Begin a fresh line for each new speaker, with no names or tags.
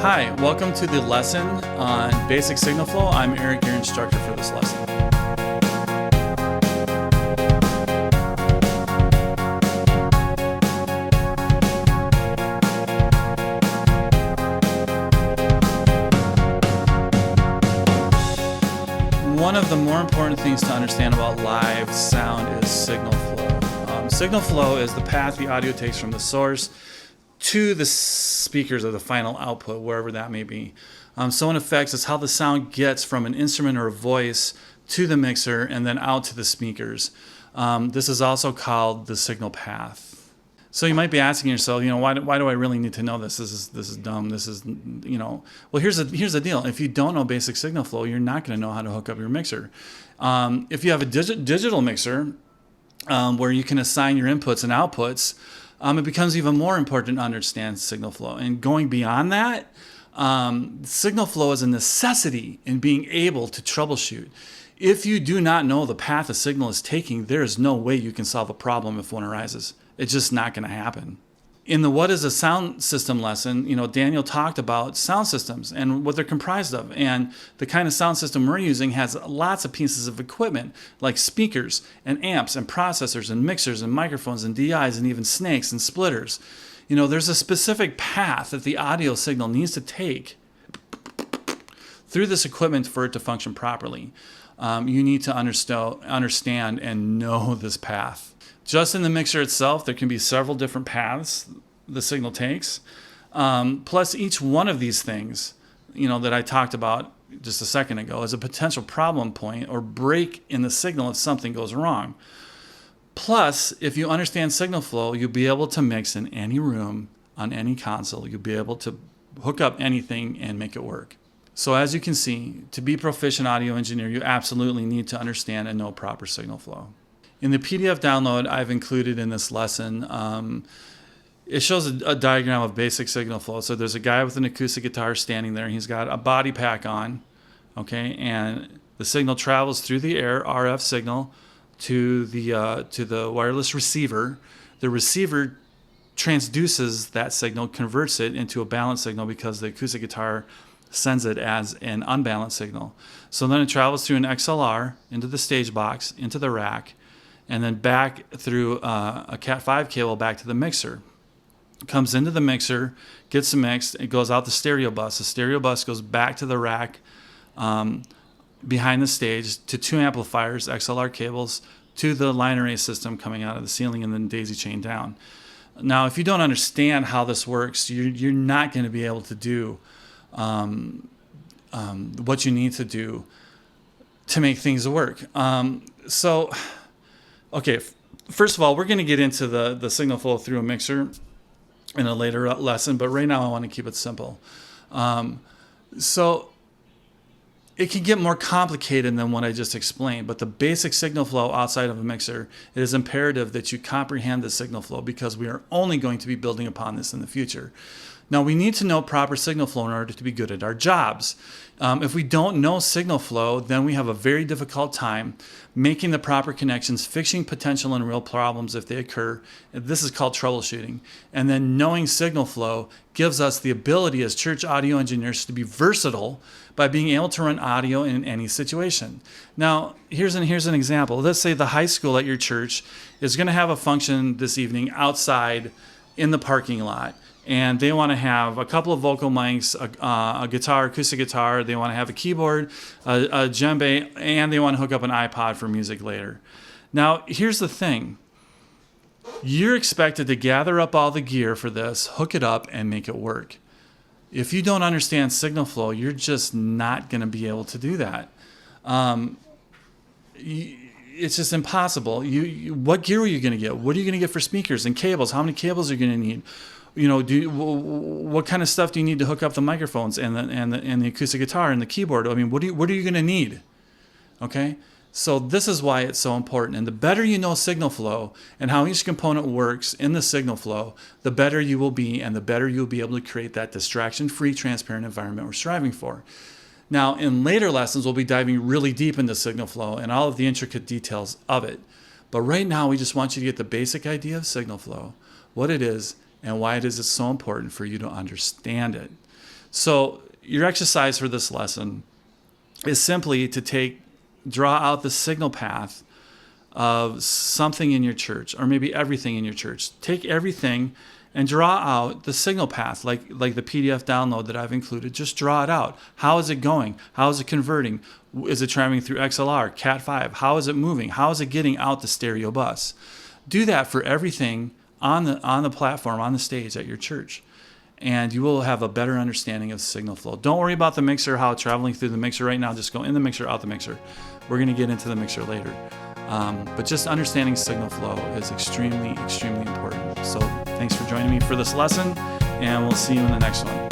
Hi, welcome to the lesson on basic signal flow. I'm Eric, your instructor for this lesson. One of the more important things to understand about live sound is signal flow. Signal flow is the path the audio takes from the source to the speakers of the final output, wherever that may be. So in effect, it's how the sound gets from an instrument or a voice to the mixer and then out to the speakers. This is also called the signal path. So you might be asking yourself, why do I really need to know this? This is dumb. Well, here's the deal. If you don't know basic signal flow, you're not going to know how to hook up your mixer. If you have a digital mixer where you can assign your inputs and outputs, it becomes even more important to understand signal flow. And going beyond that, signal flow is a necessity in being able to troubleshoot. If you do not know the path a signal is taking, there is no way you can solve a problem if one arises. It's just not going to happen. In the What is a Sound System lesson, Daniel talked about sound systems and what they're comprised of. And the kind of sound system we're using has lots of pieces of equipment like speakers and amps and processors and mixers and microphones and DIs and even snakes and splitters. There's a specific path that the audio signal needs to take through this equipment for it to function properly. You need to understand and know this path. Just in the mixer itself, there can be several different paths the signal takes. Plus, each one of these things, that I talked about just a second ago, is a potential problem point or break in the signal if something goes wrong. Plus, if you understand signal flow, you'll be able to mix in any room, on any console. You'll be able to hook up anything and make it work. So as you can see, to be a proficient audio engineer, you absolutely need to understand and know proper signal flow. In the PDF download I've included in this lesson, it shows a diagram of basic signal flow. So there's a guy with an acoustic guitar standing there. He's got a body pack on, okay, and the signal travels through the air, RF signal, to the wireless receiver. The receiver transduces that signal, converts it into a balanced signal because the acoustic guitar sends it as an unbalanced signal. So then it travels through an XLR into the stage box, into the rack, and then back through a Cat5 cable back to the mixer. It comes into the mixer, gets mixed, it goes out the stereo bus. The stereo bus goes back to the rack behind the stage to two amplifiers, XLR cables, to the line array system coming out of the ceiling and then daisy chain down. Now, if you don't understand how this works, you're not going to be able to do what you need to do to make things work. Okay, first of all, we're going to get into the signal flow through a mixer in a later lesson, but right now I want to keep it simple. So it can get more complicated than what I just explained, but the basic signal flow outside of a mixer, it is imperative that you comprehend the signal flow because we are only going to be building upon this in the future. Now, we need to know proper signal flow in order to be good at our jobs. If we don't know signal flow, then we have a very difficult time making the proper connections, fixing potential and real problems if they occur. This is called troubleshooting. And then knowing signal flow gives us the ability as church audio engineers to be versatile by being able to run audio in any situation. Now, here's an example. Let's say the high school at your church is going to have a function this evening outside in the parking lot. And they want to have a couple of vocal mics, a guitar, acoustic guitar. They want to have a keyboard, a djembe, and they want to hook up an iPod for music later. Now, here's the thing. You're expected to gather up all the gear for this, hook it up, and make it work. If you don't understand signal flow, you're just not going to be able to do that. It's just impossible. What gear are you going to get? What are you going to get for speakers and cables? How many cables are you going to need? What kind of stuff do you need to hook up the microphones and the acoustic guitar and the keyboard? I mean, what are you going to need? Okay, so this is why it's so important. And the better you know signal flow and how each component works in the signal flow, the better you will be, and the better you'll be able to create that distraction-free, transparent environment we're striving for. Now, in later lessons, we'll be diving really deep into signal flow and all of the intricate details of it. But right now, we just want you to get the basic idea of signal flow, what it is, and why it is it's so important for you to understand it. So your exercise for this lesson is simply to draw out the signal path of something in your church, or maybe everything in your church. Take everything and draw out the signal path, like the PDF download that I've included. Just draw it out. How is it going? How is it converting? Is it traveling through XLR, Cat5? How is it moving? How is it getting out the stereo bus? Do that for everything on the platform, on the stage at your church, and you will have a better understanding of signal flow. Don't worry about the mixer, how it's traveling through the mixer right now. Just go in the mixer, out the mixer. We're going to get into the mixer later. But just understanding signal flow is extremely, extremely important. So thanks for joining me for this lesson, and we'll see you in the next one.